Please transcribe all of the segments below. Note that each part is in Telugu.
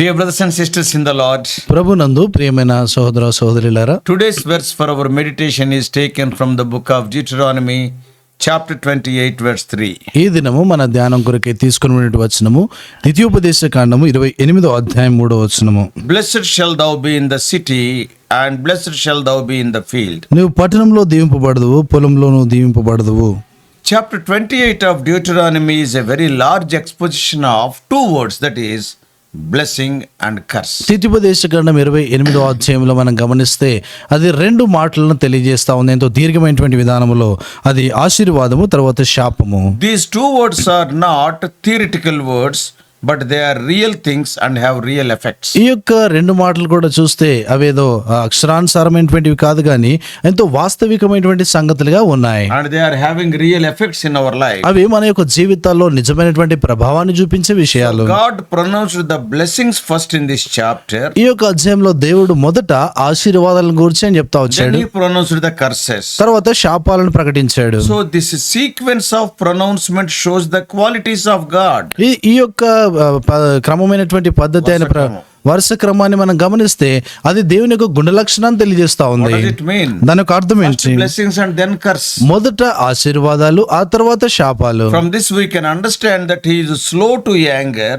Dear brothers and sisters in the Lord, ప్రభునందు ప్రియమైన సహోదర సహోదరులారా, today's verse for our meditation is taken from the book of Deuteronomy, chapter 28, verse 3. ఈ దినము మన ధ్యానం కొరకే తీసుకున్న వచనము ద్వితీయోపదేశ కాండము 28వ అధ్యాయం 3వ వచనము. Blessed shall thou be in the city, and blessed shall thou be in the field. నువ్వు పట్టణంలో దీవింపబడదువు, పొలంలోనూ దీవింపబడదువు. Chapter 28 of Deuteronomy is a very large exposition of two words, that is blessing and curse. ద్వితీయోపదేశ కాండం 28వ అధ్యాయంలో మనం గమనిస్తే అది రెండు మాటలను తెలియజేస్తా ఉంది. ఎంతో దీర్ఘమైనటువంటి విధానంలో అది ఆశీర్వాదము తర్వాత శాపము. These two words are not theoretical words, but they are real things and have real effects. ఈ యొక్క రెండు మాటలు కూడా చూస్తే అవేదో అక్షరానుసారమైనటువంటివి కాదు, కానీ ఎంతో వాస్తవికమైనటువంటి సంగతులుగా ఉన్నాయి. And they are having real effects in our life. అవి మన యొక్క జీవితాల్లో నిజమైనటువంటి ప్రభావాన్ని చూపించే విషయాలు. God pronounced the blessings first in this chapter. ఈ యొక్క అధ్యాయంలో దేవుడు మొదట ఆశీర్వాదాలను గురించి అని చెప్తా Then వచ్చాడు, he pronounced the curses. తర్వాత శాపాలను ప్రకటించాడు. So this sequence of pronouncement shows the qualities of God. ఈ యొక్క క్రమమైనటువంటి పద్ధతి అయిన వరుస క్రమాన్ని మనం గమనిస్తే అది దేవుని యొక్క గుణ లక్షణాన్ని తెలియజేస్తా What ఉంది. does it mean? దాని యొక్క అర్థం First ఏంటి? blessings and then curse. మొదట ఆశీర్వాదాలు, ఆ తర్వాత శాపాలు. From this we can understand that he is slow to anger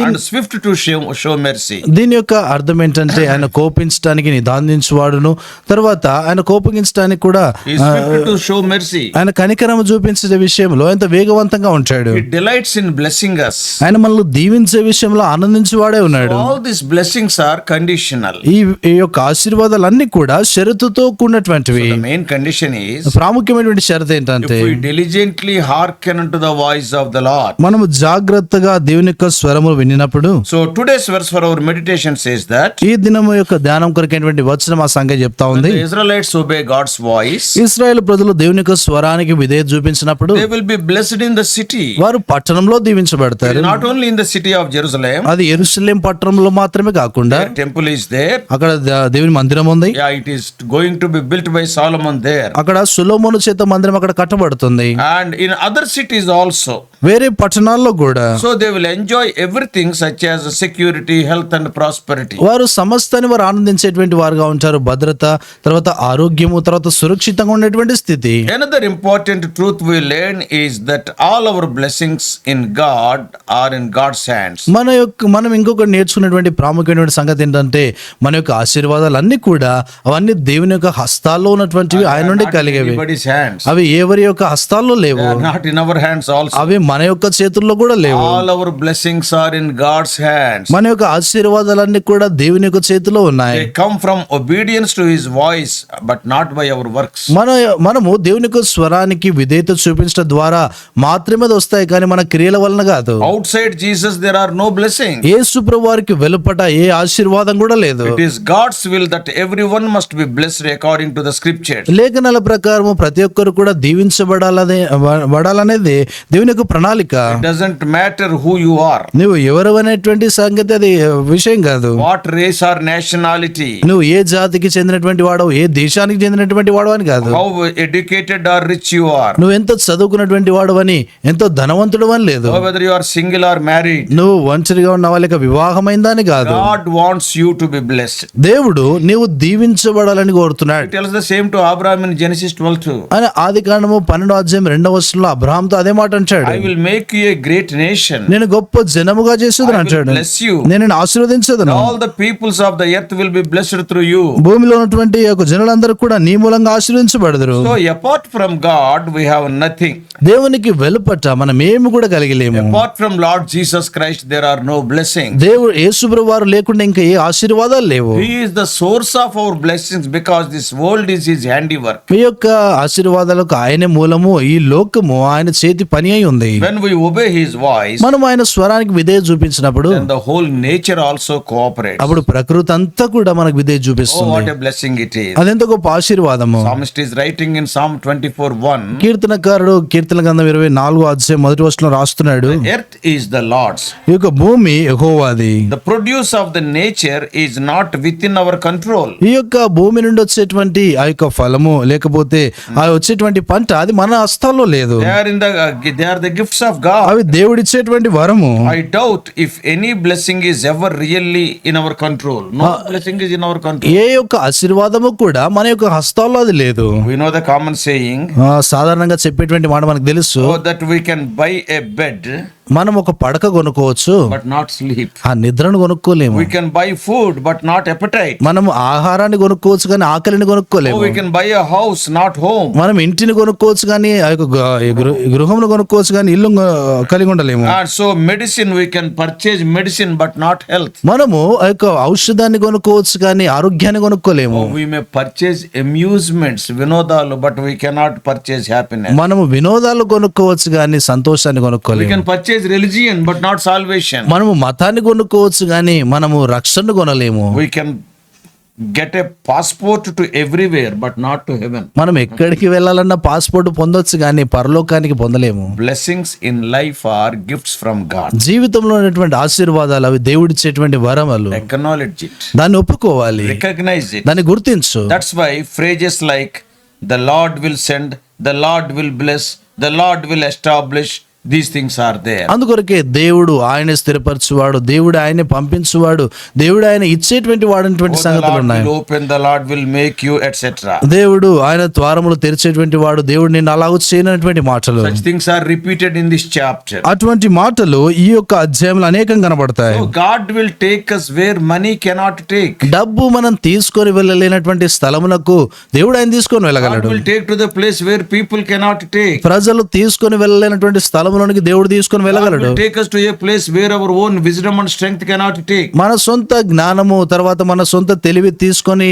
and swift to show mercy. దీని యొక్క అర్థం ఏంటంటే ఆయన కోపించడానికి నిదానించువాడును, తర్వాత ఆయన కోపగించడానికి కూడా He is swift to show mercy. ఆయన కనికరము చూపించే విషయంలో ఎంత వేగవంతంగా ఉంటాడు. He delights in blessing us. ఆయన మనల్ని దీవించే విషయంలో ఆనందించేవాడే ఉన్నాడు. All these blessings are conditional. ఈ యొక్క ఆశీర్వాదాలన్నీ కూడా షరతుతో కూడినటువంటివి. The main condition is ప్రాముఖ్యమైనటువంటి షరతు ఏంటంటే if we diligently hearken unto the voice of the Lord. మనము జాగ్రత్తగా దేవుని యొక్క స్వరము వినినప్పుడు. So today's verse for our meditation says that ఈ దినము యొక్క ధ్యానం కొరకైనటువంటి వచనం ఆ సంగతి చెప్తా ఉంది. the Israelites obey God's voice, ఇశ్రాయేలు ప్రజలు దేవుని యొక్క స్వరానికి విధేయత చూపించినప్పుడు they will be blessed in the city. వారు పట్టణంలో దీవించబడతారు. Not only in the city of Jerusalem, అది యెరూషలేం పట్టణంలో మాత్రమే కాకుండా their temple is there. అక్కడ దేవుని మందిరం ఉంది. Yeah, it is going to be built by Solomon there. అక్కడ సొలొమోను చేత మందిరం అక్కడ కట్టబడుతుంది. And in other cities also. వేరే పట్టణాల్లో కూడా So they will enjoy everything such as security, health and prosperity. వారు సమస్తాన్ని వారు ఆనందించేటువంటి వారుగా ఉంటారు. భద్రత, తర్వాత ఆరోగ్యము, తర్వాత సురక్షితంగా ఉండేటువంటి స్థితి. Another important truth we learn is that all our blessings in God are in God's hands. మనం ఇంకొక నేర్చుకున్నటువంటి ప్రాముఖ్యమైన సంగతి ఏంటంటే మన యొక్క ఆశీర్వాదాలు అన్ని కూడా అవన్నీ దేవుని యొక్క హస్తాల్లో ఉన్నటువంటివి, ఆయన నుండి కలిగేవి. Anybody's hands. అవి ఎవరి యొక్క హస్తాల్లో లేవు, They are not in our hands also. అవి మన యొక్క చేతుల్లో కూడా లేవు. All our blessings are in God's hands. మన యొక్క ఆశీర్వాదాలన్నీ కూడా దేవుని యొక్క చేతిలో ఉన్నాయి. They come from obedience to his voice, but not by our works. మనము దేవుని యొక్క స్వరానికి విధేయత చూపించడం ద్వారా మాత్రమే అది వస్తాయి, కానీ మన క్రియల వలన కాదు. Outside Jesus there are no blessings. యేసు ప్రభువారికి వెలుపట ఏ ఆశీర్వాదం కూడా లేదు. It is God's will that everyone must be blessed according to the scriptures. లేఖనాల ప్రకారం ప్రతి ఒక్కరు కూడా దీవించబడాలనేది దేవుని యొక్క ప్రణాళిక. It doesn't matter who you are, నువ్వు ఎవరు అనేటువంటి సంగతి అది విషయం కాదు. what race or nationality, నువ్వు ఏ జాతికి చెందినటువంటి వాడవు, ఏ దేశానికి చెందినటువంటి వాడవు అని కాదు. how educated or rich you are, నువ్వు ఎంత చదువుకున్నటువంటి వాడు అని, ఎంతో ధనవంతుడు అని లేదు. or whether you are single or married. నువ్వు ఒంటరిగా ఉన్నావా లేక వివాహమైందా అని కాదు. God wants you to be blessed. దేవుడు నీవు దీవించబడాలని కోరుతున్నాడు. It tells the same to Abraham in Genesis 12:2. అని ఆదికాండము 12వ అధ్యాయం 2వ వచనంలో అబ్రహాముతో అదే మాట అంటాడు. I will make you a great nation. నేను గొప్ప జనముగా చేసేదని I will అంటాడు. bless you. నేను నిన్ను ఆశీర్వదించదను. All the peoples of the earth will be blessed through you. భూమిలో ఉన్నటువంటి యొక్క జనులందరూ కూడా నీ మూలంగా ఆశీర్వదించబడదురు. So apart from God we have nothing. దేవునికి వెలుపట మనం ఏమి కూడా కలిగలేము. Apart from Lord Jesus Christ there are no blessings. దేవుడు యేసుప్రభువు వారు లేకుండా ఇంకా ఏ ఆశీర్వాదాలు లేవు. He is the source of our blessings because this world is his handiwork. మీ యొక్క ఆశీర్వాదాలకు ఆయనే మూలము, ఈ లోకము ఆయన చేతి పని అయి ఉంది. When we obey his voice, మనం ఆయన స్వరానికి విధేయత చూపించినప్పుడు then the whole nature also cooperates. అప్పుడు ప్రకృతి అంతా కూడా మనకు విధేయత Oh, చూపిస్తుంది. what a blessing it is. అదెంత గొప్ప ఆశీర్వాదము. Psalmist is writing in Psalm 24:1. కీర్తనకారుడు కీర్తన గ్రంథం 24వ అధ్యాయం 1వ వచనంలో రాస్తున్నాడు, Earth is the Lord's, ఈ యొక్క భూమి యెహోవాది. the produce produce of the nature is not within our control. ఈ యొక్క భూమి నుండి వచ్చేటువంటి ఆ యొక్క ఫలము లేకపోతే ఆ వచ్చేటువంటి పంట అది మన హస్తాల్లో లేదు. They are the gifts of God. అవి దేవుడిచ్చేటువంటి వరము. I doubt if any blessing is ever really in our control. No blessing is in our control. ఏ యొక్క ఆశీర్వాదము కూడా మన యొక్క హస్తాల్లో అది లేదు. We know the common saying, సాధారణంగా చెప్పేటువంటి మాట మనకు తెలుసు, that we can buy a bed మనం ఒక పడక కొనుక్కోవచ్చు, but not sleep. ఆ నిద్రను కొనుక్కోలేము. We can buy food but not appetite. మనం ఆహారాన్ని కొనుక్కోవచ్చు కానీ ఆకలిని కొనుక్కోలేము. We can buy a house not home. మనం ఇంటిని కొనుక్కోవచ్చు కానీ ఆ యొక్క గృహమును కొనుక్కోవచ్చు కానీ ఇల్లు కలిగి ఉండలేము. And so medicine, we can purchase medicine but not health. మనము ఆ యొక్క ఔషధాన్ని కొనుక్కోవచ్చు కానీ ఆరోగ్యాన్ని కొనుక్కోలేము. We may purchase amusements, vinodalu, but we cannot purchase happiness. మనము వినోదాలు కొనుక్కోవచ్చు కానీ సంతోషాన్ని We కొనుక్కోలేము. can purchase religion but not salvation. మనము మతాన్ని కొనుక్కోవచ్చు కానీ మనము రక్షణను కొనలేము. We can get a passport to everywhere but not to heaven. మనం ఎక్కడికి వెళ్ళాలన్నా పాస్పోర్ట్ పొందొచ్చు కానీ పరలోకానికి పొందలేము. Blessings in life are gifts from God. జీవితంలో ఉన్నటువంటి ఆశీర్వాదాలు అవి దేవుడిచ్చేటువంటి వరములు. Acknowledge it. దాన్ని ఒప్పుకోవాలి, Recognize it. దాన్ని గుర్తించు. That's why phrases like the Lord will send, the Lord will bless, the Lord will establish, these things are there. అందుకొరకే దేవుడు ఆయన స్థిరపరచువాడు, దేవుడు ఆయన పంపించువాడు, దేవుడు ఆయన ఇచ్చేటువంటి వాడటువంటి The సంగతులు Lord ఉన్నాయి. will open, the Lord will make you, etc. దేవుడు ఆయన ద్వారములు తెరిచేటువంటి వాడు, దేవుడు నిన్ను అలాగూ చేయనటువంటి మాటలు. Such things are repeated in this chapter. అటువంటి మాటలు ఈ యొక్క అధ్యాయంలో అనేకం కనబడతాయి. So God will take us where money cannot take. డబ్బు మనం తీసుకొని వెళ్ళలేనటువంటి స్థలములకు దేవుడు ఆయన తీసుకొని God వెళ్ళగలడు. will take to the place where people cannot take. ప్రజలు తీసుకొని వెళ్ళలేనటువంటి స్థలములోనికి దేవుడు తీసుకొని God వెళ్ళగలడు. will take us to a place where our own wisdom and strength cannot take. మన సొంత జ్ఞానము తర్వాత మన సొంత తెలివి తీసుకొని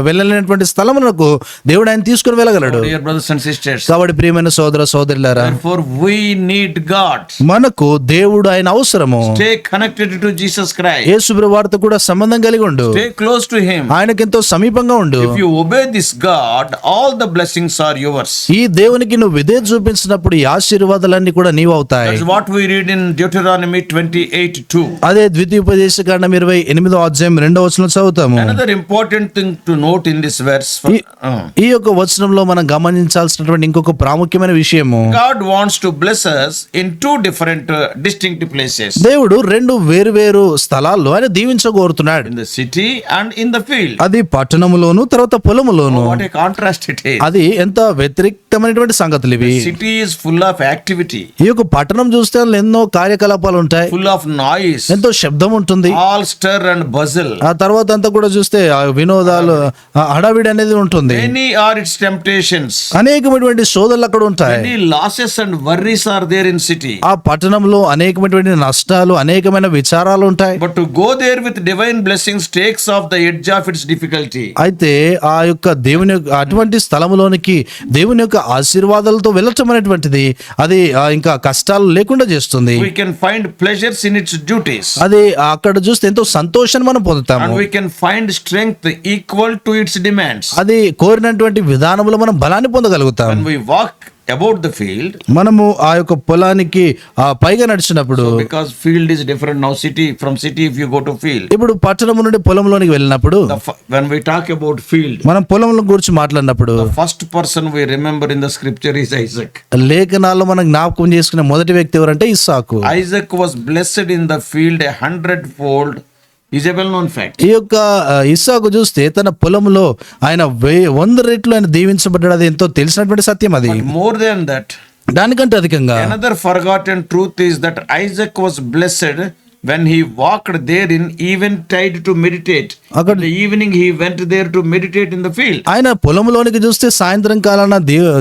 వెళ్ళలేనటువంటి స్థలములకు దేవుడు ఆయన తీసుకొని వెళ్ళగలడు. Dear brothers and sisters, కాబట్టి ప్రియమైన సోదర సోదరులారా, therefore we need God. మనకు దేవుడు ఆయన అవసరము. Stay connected to Jesus Christ. యేసు వారితో కూడా సంబంధం కలిగి ఉండు, Stay close to Him. ఆయనకెంతో సమీపంగా ఉండు. If you obey this God, all the blessings are yours. ఈ దేవునికి నువ్వు విధేయత చూపించినప్పుడు ఈ ఆశీర్వాదాలన్నీ కూడా నీవు అవుతాయి. That's what we read in Deuteronomy 28:2. అదే ద్వితీయోపదేశకాండం 28వ అధ్యాయం 2వ వచనం చదువుతాము. Another important thing to note in this verse. ఈ యొక్క వచనంలో మనం గమనించాల్సినటువంటి ఇంకొక ప్రాముఖ్యమైన విషయము, God wants to bless us in two different distinct places. దేవుడు రెండు వేరు స్థలాల్లో ఆయన దీవించగోరుతున్నాడు. In the city and in the field. అది పట్టణములోను తర్వాత పొలములోను. What a contrast it is. అది ఎంత వ్యతిరేకమైనటువంటి సంగతులు ఇవి. City is full of activity. ఈ యొక్క పట్టణం చూస్తే అందులో ఎన్నో కార్యకలాపాలు ఉంటాయి, Full of noise. ఎంతో శబ్దం ఉంటుంది. All stir and bustle. ఆ తర్వాత అంతా కూడా చూస్తే ఆ వినోదాలు ఆ హడావిడి అనేది ఉంటుంది. Many are its temptations. అనేకమైనటువంటి శోధనలు అక్కడ ఉంటాయి. Many losses and worries are there in city. ఆ పట్టణంలో అనేకమైనటువంటి నష్టాలు అనేకమైన విచారాలు ఉంటాయి. But to go there with divine blessings takes off the edge of its difficulty. అయితే ఆ యొక్క దేవుని అటువంటి స్థలములోనికి దేవుని యొక్క ఆశీర్వాదాలతో వెళ్ళటం అనేటువంటిది అది ఇంకా కష్టాలు లేకుండా చేస్తుంది. We can find pleasures in its duties. అది అక్కడ చూస్తే ఎంతో సంతోషాన్ని మనం పొందుతాము. And we can find strength equal to its demands. అది కోరినటువంటి విధానంలో మనం బలాన్ని పొందగలుగుతాం. When we walk about the field, మనము ఆ యొక్క పొలానికి పైగా నడిచినప్పుడు, because field is different now, from city if you go to field. ఇప్పుడు పట్టణం నుండి పొలంలోనికి వెళ్ళినప్పుడు, When we talk about field, మనం పొలంలో గురించి మాట్లాడినప్పుడు the first person we remember in the scripture is Isaac. లేఖనాల్లో మనం జ్ఞాపకం చేసుకునే మొదటి వ్యక్తి ఎవరంటే ఇస్సాకు. Isaac was blessed in the field 100-fold. Is a well known fact. ఈ యొక్క ఇస్సాకు చూస్తే తన పొలంలో ఆయన 100 రెట్లు ఆయన దీవించబడ్డాడు. అది ఎంతో తెలిసినటువంటి సత్యం. అది But more than that, దానికంటే అధికంగా another forgotten truth is that Isaac was blessed when he walked there in eventide to meditate. In the evening he went there to meditate in the field. ఆయన పొలంలోనికి చూస్తే సాయంత్రం కాలాన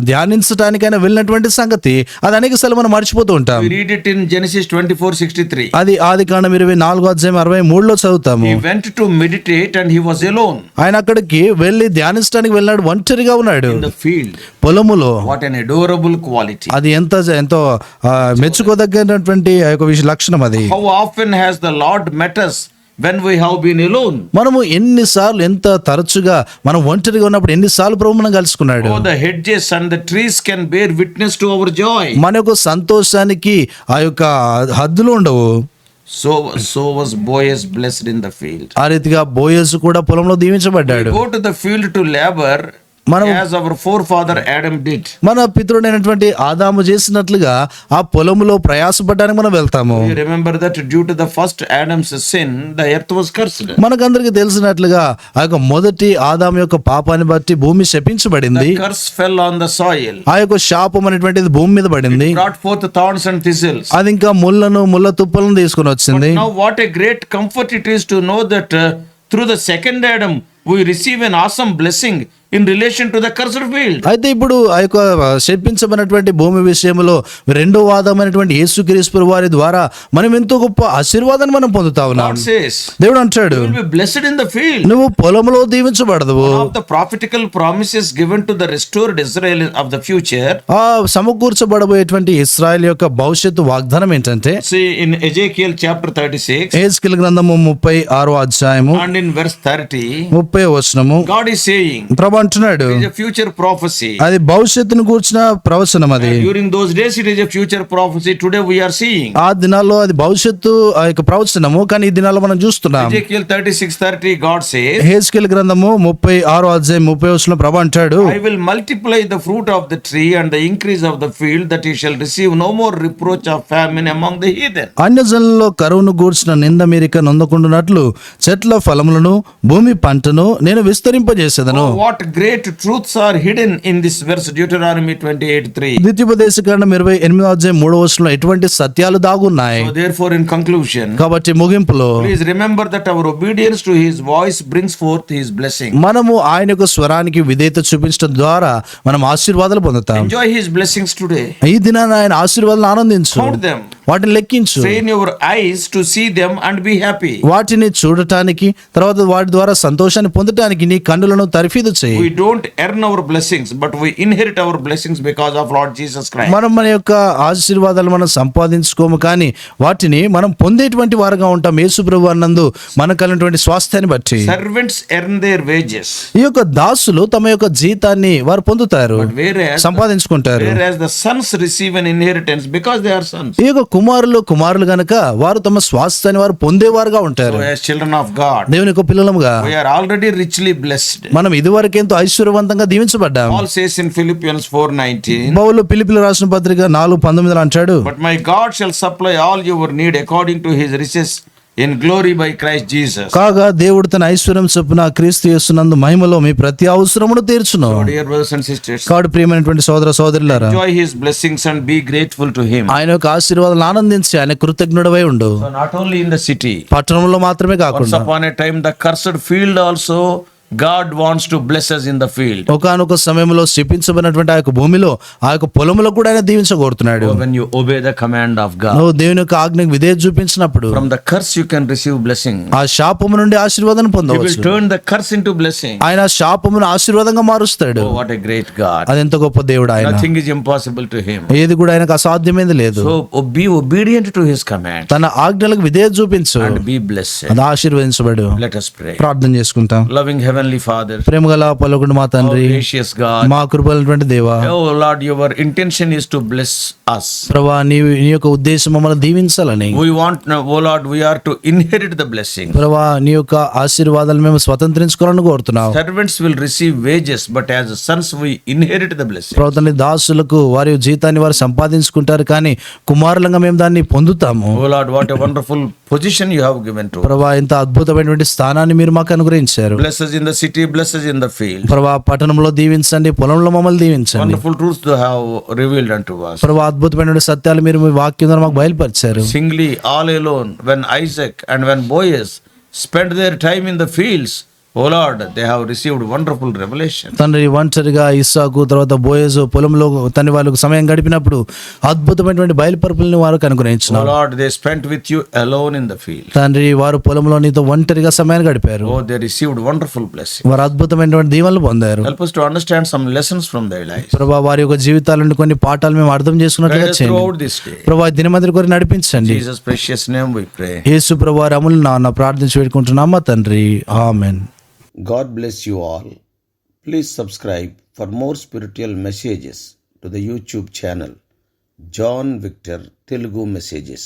ధ్యానించడానికి ఆయన వెళ్ళినటువంటి సంగతి అది అనేక సార్లు మనం మర్చిపోతూ ఉంటాం. We read it in Genesis 24:63. అది ఆదికాండం 24వ అధ్యాయం 63లో చదువుతాము. He went to meditate and he was alone ఆయన అక్కడికి వెళ్ళి ధ్యానించడానికి వెళ్ళాడు, ఒంటరిగా ఉన్నాడు in the field. పొలములో. What an adorable quality. అది ఎంతో మెచ్చుకోదగినటువంటి ఆ యొక్క లక్షణం అది. How often has the Lord met us when we have been alone? మనము ఎన్నిసార్లు ఎంత తరచుగా మనం ఒంటరిగా ఉన్నప్పుడు ఎన్నిసార్లు ప్రభు మనం కలుసుకున్నాడు. Oh, the hedges and the trees can bear witness to our joy. మన యొక్క సంతోషానికి ఆ యొక్క హద్దులు ఉండవు. So was Boaz blessed in the field. ఆ రీతిగా బోయజు కూడా పొలంలో దీవించబడ్డాడు. Go to the field to labor as our forefather Adam did. మన పితరుడైనటువంటి ఆదాము చేసినట్లుగా ఆ పొలములో ప్రయాసపడడానికి మనం వెళ్తాము. You remember that due to the first Adam's sin, the earth was cursed. మనకందరికి తెలిసినట్లుగా ఆ యొక్క మొదటి ఆదాము యొక్క పాపాన్ని బట్టి భూమి శపించబడింది. The curse fell on the soil. ఆ యొక్క శాపం అనేటువంటిది భూమి మీద పడింది. Brought forth thorns and thistles. అది ఇంకా ముళ్ళ తుప్పలను తీసుకొని వచ్చింది. Now what a great comfort it is to know that through the second Adam we receive an awesome blessing in relation to the cursed field. అయితే ఇప్పుడు ఆ యొక్క శపించబడినటువంటి భూమి విషయంలో రెండో ఆదామైనటువంటి యేసుక్రీస్తు వారి ద్వారా మనం ఎంతో గొప్ప ఆశీర్వాదాన్ని మనం పొందుతా ఉన్నాం. God says, దేవుడు అంటాడు, you will be blessed in the field. నువ్వు పొలంలో దీవించబడదువు. One of the prophetical promises given to the restored Israel of the future. ఆ సమకూర్చబడబోయేటువంటి ఇశ్రాయేల్ యొక్క భవిష్యత్తు వాగ్దానం ఏంటంటే, See in Ezekiel chapter 36 యెహెజ్కేలు గ్రంథము 36వ అధ్యాయము and in verse 30, 30వ వచనము God is saying, ప్రభు అంటున్నాడు, it is a future prophecy. అది భవిష్యత్తును కూర్చిన ప్రవచనం. అది During those days it is a future prophecy. Today we are seeing. ఆ దినాల్లో అది భవిష్యత్తు ఆ యొక్క ప్రవచనము, కానీ ఈ దినాల్లో మనం చూస్తున్నాం. Ezekiel 36:30 God says, యెహెజ్కేలు గ్రంథము 36వ అధ్యాయం 30వ వచనంలో ప్రభు అంటాడు, I will multiply the fruit of the tree and the increase of the field, that he shall receive no more reproach of famine among the heathen. అన్యజనులలో కరువును గూర్చిన నింద మీరిక నొందకుండునట్లు చెట్ల ఫలములను భూమి పంటను నేను విస్తరింపజేసేదను. Oh, what great truths are hidden in this verse, Deuteronomy 28:3. ద్వితీయోపదేశకాండం 28వ అధ్యాయం 3వ వచనంలో ఎటువంటి సత్యాలు దాగున్నాయి. So therefore in conclusion, కాబట్టి ముగింపులో please remember that our obedience to his voice brings forth his blessing. మనము ఆయన యొక్క స్వరానికి విధేయత చూపించడం ద్వారా మనం ఆశీర్వాదాలు పొందుతాం. Enjoy his blessings today. ఈ దినాన ఆయన ఆశీర్వాదాలను ఆనందించు, Count them. వాటిని లెక్కించు, Train your eyes to see them and be happy. వాటిని చూడటానికి తర్వాత వాటి ద్వారా సంతోషాన్ని పొందటానికి నీ కన్నులను తర్ఫీదు చేయి. We don't earn our blessings, but we inherit our blessings because of Lord Jesus Christ. మనం మన యొక్క ఆశీర్వాదాలు మనం సంపాదించుకోము, కానీ వాటిని మనం పొందేటువంటి వారుగా ఉంటాం యేసు ప్రభువు అన్నందు మనకు కలిగినటువంటి స్వాస్థ్యాన్ని బట్టి. Servants earn their wages. ఈ యొక్క దాసులు తమ యొక్క జీతాన్ని వారు పొందుతారు, సంపాదించుకుంటారు. Whereas the sons receive an inheritance because they are sons. ఈ యొక్క కుమారులు గనక వారు తమ స్వాస్థ్యాన్ని వారు పొందేవారుగా ఉంటారు. So as children of God, దేవుని యొక్క పిల్లలముగా we are already richly blessed. మనం ఇదివరకు ఎంతో ఐశ్వర్యవంతంగా దీవించబడ్డాం. Paul says in Philippians 4:19, పౌలు ఫిలిప్పీయులకు రాసిన పత్రిక 4:19 అంటాడు, but my God shall supply all your need according to his riches in glory by Christ Jesus. కాగా దేవుడు తన ఐశ్వర్యం చొప్పున క్రీస్తు యేసునందు మహిమలో మీ ప్రతి అవసరమును తీర్చును. So dear brothers and sisters, కాబట్టి ప్రియమైనటువంటి సోదర సోదరులారా, enjoy his blessings and be grateful to him. ఆయన యొక్క ఆశీర్వాదాలను ఆనందించి ఆయన కృతజ్ఞుడవై ఉండు. So not only in the city, పట్టణంలో మాత్రమే once కాకుండా upon a time the cursed field also, God wants to bless us in the field. ఒకానొక సమయంలో శపించబడినటువంటి ఆ యొక్క భూమిలో ఆ యొక్క పొలములో కూడా ఆయన దీవించగోరుతున్నాడు. When you obey the command of God, నువ్వు దేవుని యొక్క ఆజ్ఞకు విధేయత చూపించినప్పుడు from the curse you can receive blessing. ఆ శాపము నుండి ఆశీర్వాదాన్ని He will పొందవచ్చు. turn the curse into blessing. ఆయన ఆ శాపమును ఆశీర్వాదంగా మారుస్తాడు. Oh, what a great God. అదెంత గొప్ప దేవుడు ఆయన. Nothing is impossible to him. ఏది కూడా ఆయనకు అసాధ్యమైనది లేదు. So be obedient to his command తన ఆజ్ఞలకు విధేయత చూపించు, and be blessed. అది ఆశీర్వదించబడు. Let us pray. ప్రార్థన చేసుకుంటాం. Loving heavenly Father, ప్రేమగల పలుకుడు మా oh తండ్రి, gracious God, మా కృపైనటువంటి దేవా, oh Lord, your intention is to bless us. ప్రభువా నీ యొక్క ఉద్దేశం మమ్మల్ని దీవించాలని. We want, oh Lord, we are to inherit the blessing. ప్రభువా నీ యొక్క ఆశీర్వాదాలు మేము స్వతంత్రించుకోవాలని కోరుతున్నాం. Servants will receive wages, but as sons we inherit the blessing. ప్రభువా తండ్రి, దాసులకు వారి జీతాన్ని వారు సంపాదించుకుంటారు, కానీ కుమారులంగా మేము దాన్ని పొందుతాము. Oh Lord, what a wonderful position you have given to us. ప్రభువా ఇంత అద్భుతమైనటువంటి స్థానాన్ని మీరు మాకు అనుగ్రహించారు. Bless us in the city, bless us in the field. ప్రభువా పట్టణంలో దీవించండి, పొలంలో మమ్మల్ని దీవించండి. Wonderful truths to have revealed unto us. ప్రభువా అద్భుతమైనటువంటి సత్యాలు మీరు మీ వాక్యం ద్వారా మాకు బయలుపరిచారు. Singly, all alone, when Isaac and when Boaz spent their time in the fields, oh Lord, they have received wonderful revelation. తండ్రి ఒంటరిగా ఇస్సాకు తర్వాత బోయజు పొలంలో తన వాళ్ళకు సమయం గడిపినప్పుడు అద్భుతమైనటువంటి బయలుపరుపులను వారు Oh అనుగ్రహించినారు. Lord, they spent with you alone in the field. తండ్రి వారు పొలంలో నీతో ఒంటరిగా సమయాన్ని గడిపారు. Oh, they received wonderful blessing. వారు అద్భుతమైనటువంటి దీవెనలు పొందారు. Help us to understand some lessons from their lives. ప్రభా వారి యొక్క జీవితాల నుండి కొన్ని పాఠాలు మేము అర్థం చేసుకున్నట్లుగా Guide us చేయండి. throughout this day. ప్రభా దినమంతటి కొరకు నడిపించండి. In Jesus' precious name we pray. యేసు ప్రభువారి అమూల్య నామమున ప్రార్థించి వేడుకుంటున్నామా తండ్రి, ఆమేన్. God bless you all. Please subscribe for more spiritual messages to the YouTube channel John Victor Telugu Messages.